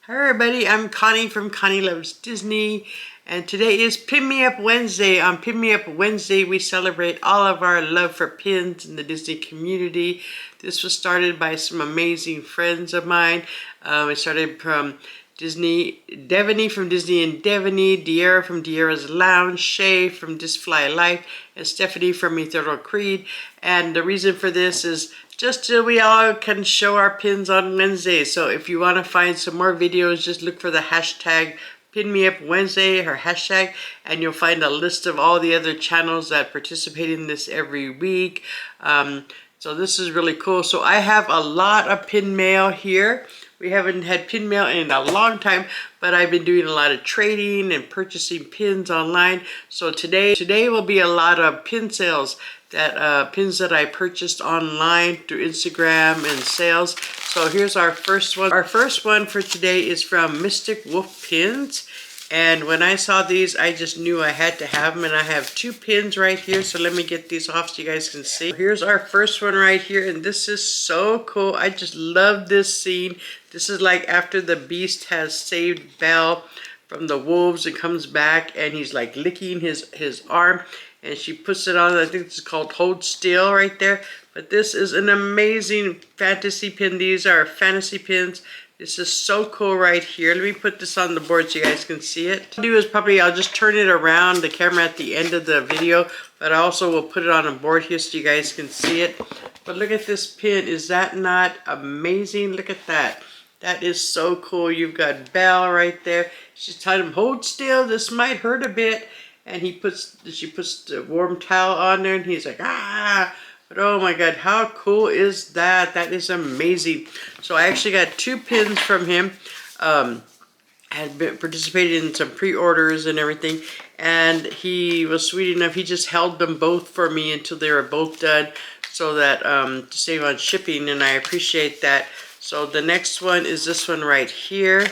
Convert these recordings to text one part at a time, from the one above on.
Hi everybody, I'm Connie from Connie Loves Disney, and today is Pin Me Up Wednesday. On Pin Me Up Wednesday, we celebrate all of our love for pins in the Disney community. This was started by some amazing friends of mine. It started from Devaney from Disney and Devaney, Diera from Diera's Lounge, Shay from Disfly Life, and Stephanie from Eternal Creed. And the reason for this is just so we all can show our pins on Wednesday. So if you want to find some more videos, just look for the hashtag Pin Me Up Wednesday or hashtag, and you'll find a list of all the other channels that participate in this every week. So this is really cool. So I have a lot of pin mail here. We haven't had pin mail in a long time, but I've been doing a lot of trading and purchasing pins online. So today will be a lot of pin sales, that pins that I purchased online through Instagram and sales. So here's our first one. Our first one for today is from Mystic Wolf Pins. And when I saw these, I just knew I had to have them. And I have two pins right here. So let me get these off so you guys can see. Here's our first one right here. And this is so cool. I just love this scene. This is like after the Beast has saved Belle from the wolves and comes back. And he's like licking his arm. And she puts it on. I think it's called Hold Still right there. But this is an amazing fantasy pin. These are fantasy pins. This is so cool right here. Let me put this on the board so you guys can see it. What I'll do is probably I'll just turn it around the camera at the end of the video, but I also will put it on a board here so you guys can see it. But look at this pin. Is that not amazing? Look at that. That is so cool. You've got Belle right there. She's telling him, hold still. This might hurt a bit. And she puts the warm towel on there, and he's like, ah. But oh my God, how cool is that? That is amazing. So I actually got two pins from him. Had been participated in some pre-orders and everything. And he was sweet enough. He just held them both for me until they were both done, so that to save on shipping. And I appreciate that. So the next one is this one right here.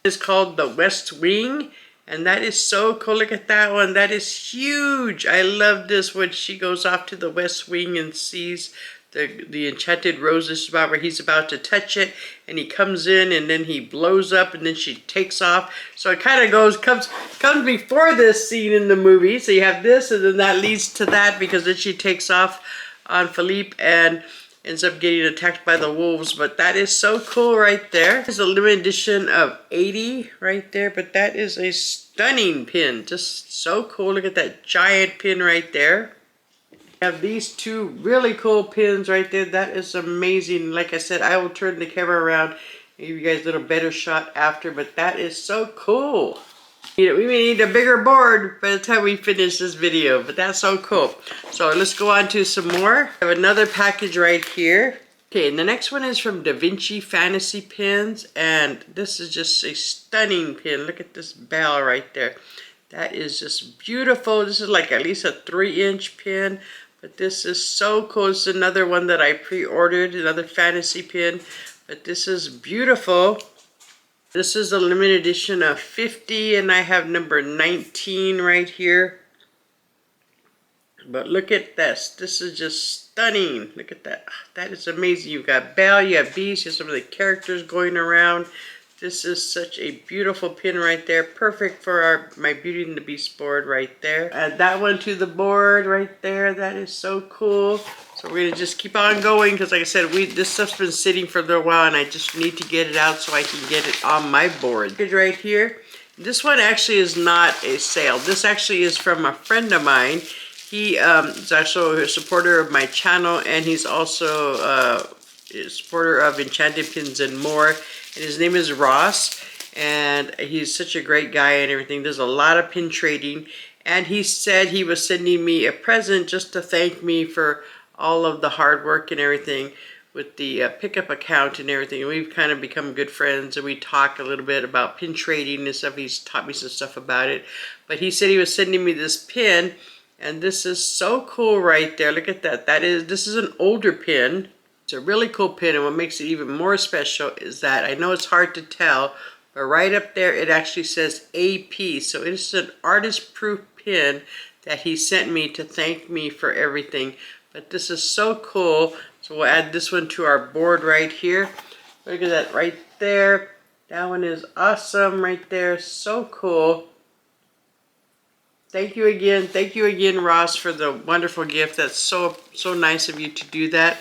It's called the West Wing. And that is so cool. Look at that one. That is huge. I love this when she goes off to the West Wing and sees the enchanted roses spot where he's about to touch it. And he comes in and then he blows up and then she takes off. So it kind of comes before this scene in the movie. So you have this and then that leads to that, because then she takes off on Philippe and ends up getting attacked by the wolves. But that is so cool right there. There's a limited edition of 80 right there, but that is a stunning pin. Just so cool. Look at that giant pin right there. We have these two really cool pins right there. That is amazing. Like I said, I will turn the camera around and give you guys a little better shot after, but that is so cool. We may need a bigger board by the time we finish this video, but that's so cool. So let's go on to some more. I have another package right here. Okay, and the next one is from Da Vinci Fantasy Pins, and this is just a stunning pin. Look at this Belle right there. That is just beautiful. This is like at least a 3-inch pin, but this is so cool. This is another one that I pre-ordered, another fantasy pin, but this is beautiful. This is a limited edition of 50, and I have number 19 right here. But look at this. This is just stunning. Look at that. That is amazing. You've got Belle, you have Beast, you have some of the characters going around. This is such a beautiful pin right there. Perfect for my Beauty and the Beast board right there. Add that one to the board right there. That is so cool. So we're going to just keep on going, because like I said, this stuff's been sitting for a little while and I just need to get it out so I can get it on my board. Right here. This one actually is not a sale. This actually is from a friend of mine. He is also a supporter of my channel, and he's also a supporter of Enchanted Pins and More. And his name is Ross, and he's such a great guy and everything. There's a lot of pin trading, and he said he was sending me a present just to thank me for all of the hard work and everything with the pickup account and everything. And we've kind of become good friends, and we talk a little bit about pin trading and stuff. He's taught me some stuff about it. But he said he was sending me this pin, and this is so cool right there. Look at that. This is an older pin. It's a really cool pin, and what makes it even more special is that, I know it's hard to tell, but right up there it actually says AP. So it is an artist-proof pin that he sent me to thank me for everything. But this is so cool. So we'll add this one to our board right here. Look at that right there. That one is awesome right there. So cool. Thank you again. Thank you again, Ross, for the wonderful gift. That's so nice of you to do that.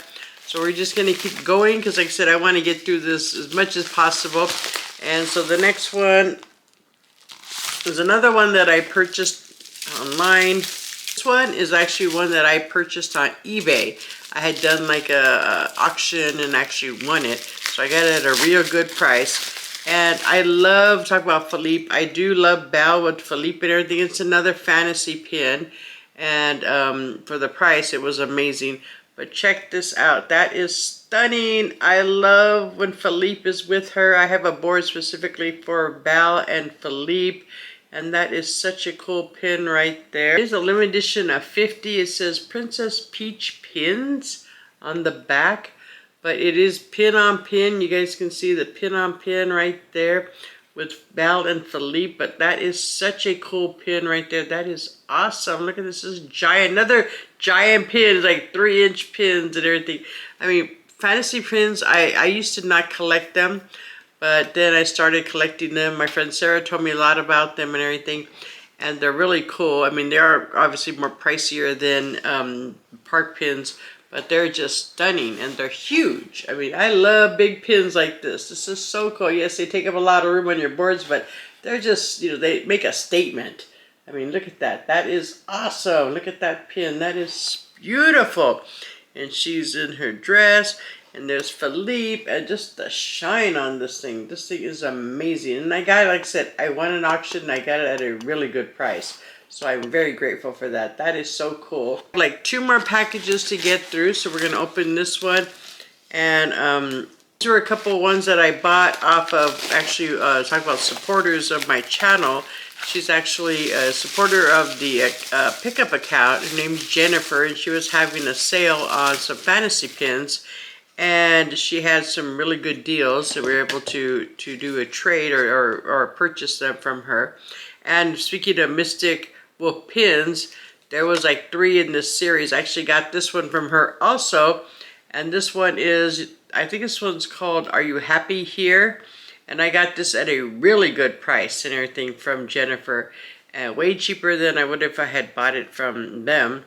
So we're just going to keep going because, like I said, I want to get through this as much as possible. And so the next one is another one that I purchased online. This one is actually one that I purchased on eBay. I had done like a auction and actually won it. So I got it at a real good price. And I love, talk about Philippe, I do love Belle with Philippe and everything. It's another fantasy pin. And for the price, it was amazing. But check this out. That is stunning. I love when Philippe is with her. I have a board specifically for Belle and Philippe. And that is such a cool pin right there. It's a limited edition of 50. It says Princess Peach Pins on the back. But it is pin on pin. You guys can see the pin on pin right there with Belle and Philippe. But that is such a cool pin right there. That is awesome. Look at this. This is giant. Another giant pin. It's like 3-inch pins and everything. I mean, fantasy pins, I used to not collect them. But then I started collecting them. My friend Sarah told me a lot about them and everything. And they're really cool. I mean, they are obviously more pricier than park pins. But they're just stunning and they're huge. I mean, I love big pins like this. This is so cool. Yes, they take up a lot of room on your boards, but they're just, you know, they make a statement. I mean, look at that. That is awesome. Look at that pin. That is beautiful. And she's in her dress. And there's Philippe. And just the shine on this thing. This thing is amazing. And I got, like I said, I won an auction and I got it at a really good price. So I'm very grateful for that. That is so cool. Like 2 more packages to get through. So we're going to open this one. And these were a couple ones that I bought off of, actually, talk about supporters of my channel. She's actually a supporter of the pickup account. Her name's Jennifer. And she was having a sale on some fantasy pins. And she had some really good deals. So we were able to do a trade or purchase them from her. And speaking of Mystic Wolf pins, there was like 3 in this series. I actually got this one from her also. And this one is, I think this one's called Are You Happy Here? And I got this at a really good price and everything from Jennifer. Way cheaper than I would if I had bought it from them.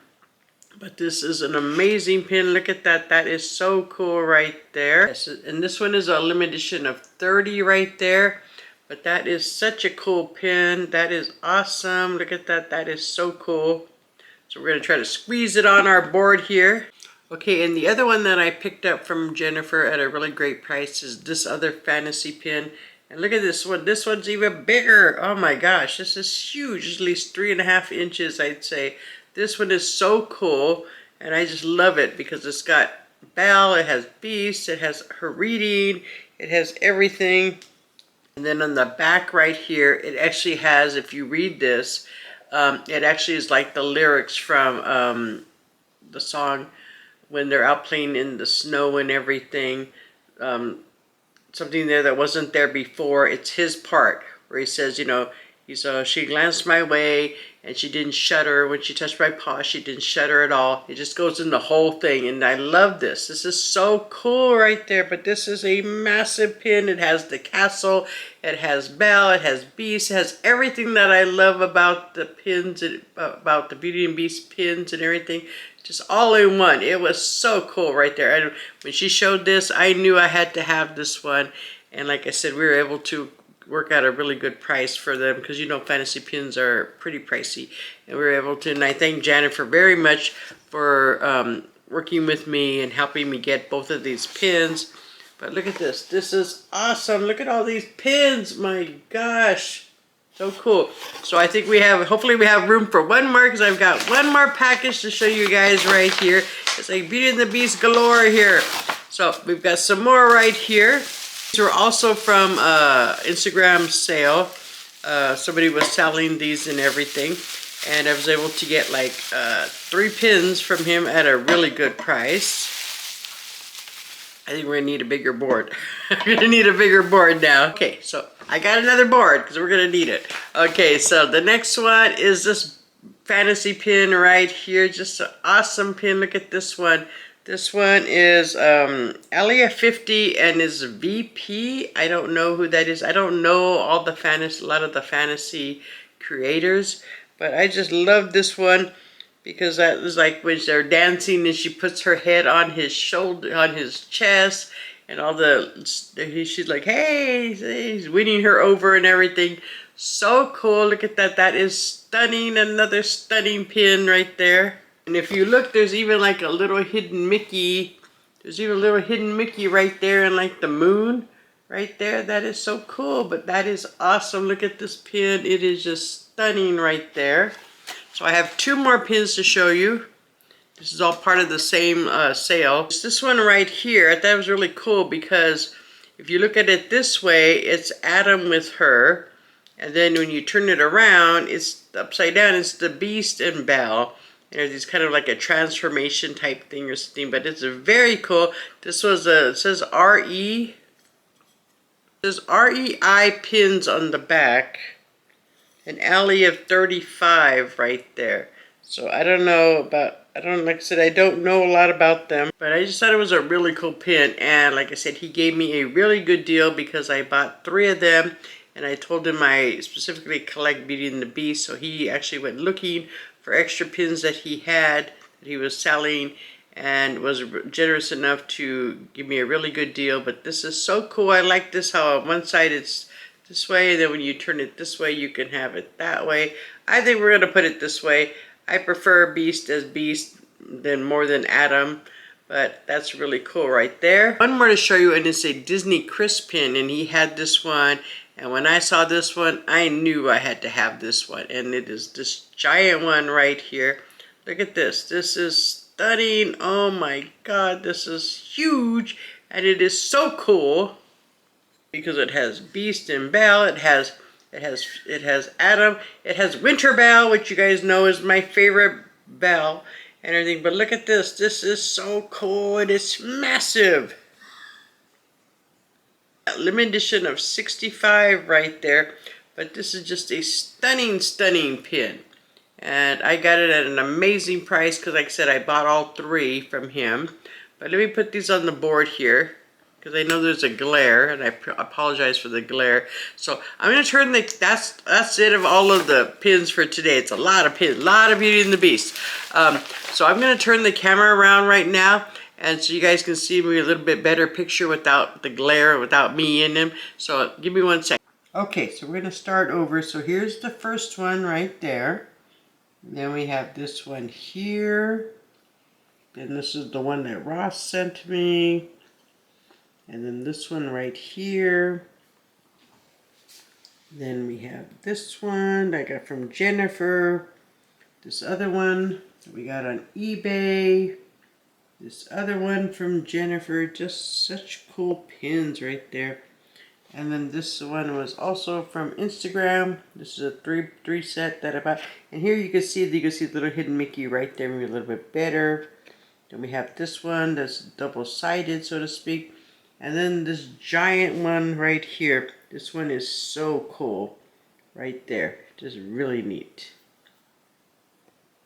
But this is an amazing pin. Look at that. That is so cool right there. And this one is a limited edition of 30 right there. But that is such a cool pin. That is awesome. Look at that. That is so cool. So we're going to try to squeeze it on our board here. Okay, and the other one that I picked up from Jennifer at a really great price is this other fantasy pin. And look at this one. This one's even bigger. Oh my gosh, this is huge. It's at least 3.5 inches, I'd say. This one is so cool. And I just love it because it's got Belle, it has Beast, it has her reading, it has everything. And then on the back right here, it actually has, if you read this, it actually is like the lyrics from the song when they're out playing in the snow and everything. Something there that wasn't there before. It's his part where he says, you know, she glanced my way and she didn't shudder when she touched my paw. She didn't shudder at all. It just goes in the whole thing. And I love this. This is so cool right there. But this is a massive pin. It has the castle. It has Belle. It has Beast. It has everything that I love about the pins, about the Beauty and Beast pins and everything. Just all in one. It was so cool right there. And when she showed this, I knew I had to have this one. And like I said, we were able to work out a really good price for them because, you know, fantasy pins are pretty pricey. And we were able to, and I thank Jennifer very much for working with me and helping me get both of these pins. But look at this. This is awesome. Look at all these pins. My gosh. So cool. So I think we have, hopefully we have room for one more because I've got one more package to show you guys right here. It's like Beauty and the Beast galore here. So we've got some more right here. These were also from Instagram sale. Somebody was selling these and everything. And I was able to get like 3 pins from him at a really good price. I think we're going to need a bigger board. We're going to need a bigger board now. Okay, so I got another board because we're going to need it. Okay, so the next one is this fantasy pin right here. Just an awesome pin. Look at this one. This one is Alia 50 and is VP. I don't know who that is. I don't know all the fantasy, a lot of the fantasy creators, but I just love this one because that was like when they're dancing and she puts her head on his shoulder, on his chest, and all she's like, hey, he's winning her over and everything. So cool. Look at that. That is stunning. Another stunning pin right there. And if you look, there's even like a little hidden Mickey. There's even a little hidden Mickey right there and like the moon right there. That is so cool, but that is awesome. Look at this pin. It is just stunning right there. So I have 2 more pins to show you. This is all part of the same sale. It's this one right here. I thought it was really cool because if you look at it this way, it's Adam with her. And then when you turn it around, it's upside down. It's the Beast and Belle. And it's kind of like a transformation type thing or something. But it's very cool. This was it says RE. It says REI pins on the back. An alley of 35 right there. So I don't know about, like I said, I don't know a lot about them, but I just thought it was a really cool pin. And like I said, he gave me a really good deal because I bought 3 of them, and I told him I specifically collect Beauty and the Beast, so he actually went looking for extra pins that he had, that he was selling, and was generous enough to give me a really good deal. But this is so cool. I like this, how on one side it's this way, and then when you turn it this way, you can have it that way. I think we're going to put it this way. I prefer Beast as Beast more than Adam, but that's really cool right there. One more to show you, and it's a Disney Chris pin, and he had this one, and when I saw this one, I knew I had to have this one, and it is this giant one right here. Look at this. This is stunning. Oh my God, this is huge, and it is so cool because it has Beast and Belle. It has Adam. It has Winter Belle, which you guys know is my favorite Belle and everything. But look at this. This is so cool, and it's massive. Limited edition of 65 right there. But this is just a stunning, stunning pin. And I got it at an amazing price because, like I said, I bought all 3 from him. But let me put these on the board here, because I know there's a glare, and I apologize for the glare. So I'm going to turn that's it of all of the pins for today. It's a lot of pins, a lot of Beauty and the Beast. So I'm going to turn the camera around right now, and so you guys can see me a little bit better picture without the glare, without me in them. So give me 1 second. Okay, so we're going to start over. So here's the first one right there. And then we have this one here. Then this is the one that Ross sent me. And then this one right here. Then we have this one that I got from Jennifer. This other one that we got on eBay. This other one from Jennifer. Just such cool pins right there. And then this one was also from Instagram. This is a three set that I bought. And here you can see the little hidden Mickey right there, maybe a little bit better. Then we have this one that's double-sided, so to speak. And then this giant one right here. This one is so cool right there. Just really neat.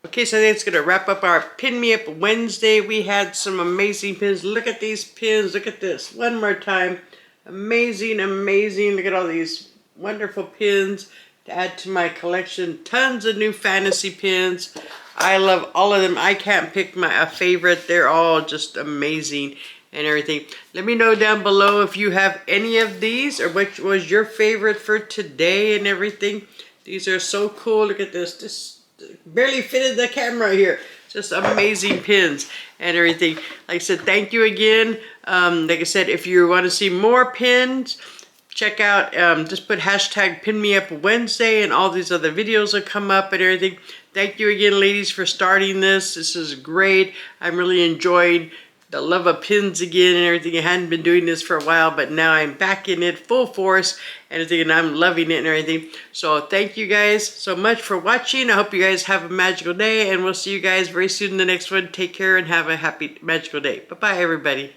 Okay, so I think it's going to wrap up our Pin Me Up Wednesday. We had some amazing pins. Look at these pins. Look at this. One more time. Amazing, amazing. Look at all these wonderful pins to add to my collection. Tons of new fantasy pins. I love all of them. I can't pick a favorite. They're all just amazing and everything. Let me know down below if you have any of these or which was your favorite for today and everything. These are so cool. Look at this. This barely fitted the camera here. Just amazing pins and everything. Like I said, thank you again. Like I said, if you want to see more pins, check out, just put hashtag Pin Me Up Wednesday and all these other videos will come up and everything. Thank you again, ladies, for starting this. This is great. I'm really enjoying the love of pins again and everything. I hadn't been doing this for a while, but now I'm back in it full force and everything, and I'm loving it and everything. So thank you guys so much for watching. I hope you guys have a magical day, and we'll see you guys very soon in the next one. Take care and have a happy magical day. Bye-bye, everybody.